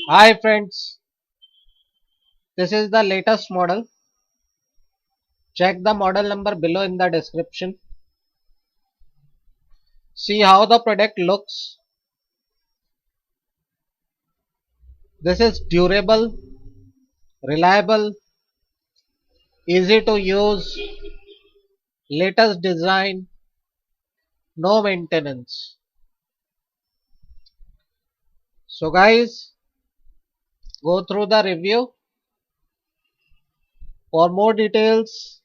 Hi friends, this is the latest model. Check the model number below in the description. See how the product looks. This is durable, reliable, easy to use, latest design, no maintenance. So guys, go through the review. For more details,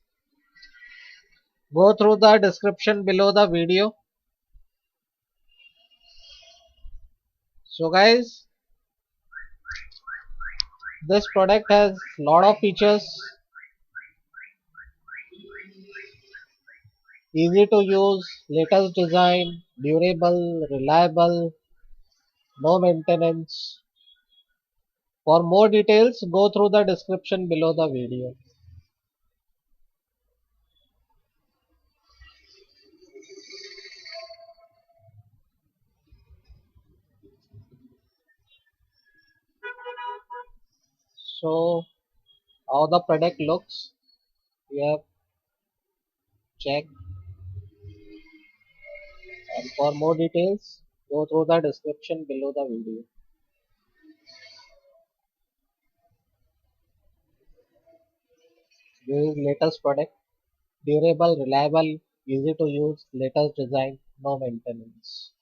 go through the description below the video. So guys, this product has lot of features. Easy to use, latest design, durable, reliable, no maintenance. For more details, go through the description below the video. So, how the product looks, we have checked. And for more details, go through the description below the video. This is latest product, durable, reliable, easy to use, latest design, no maintenance.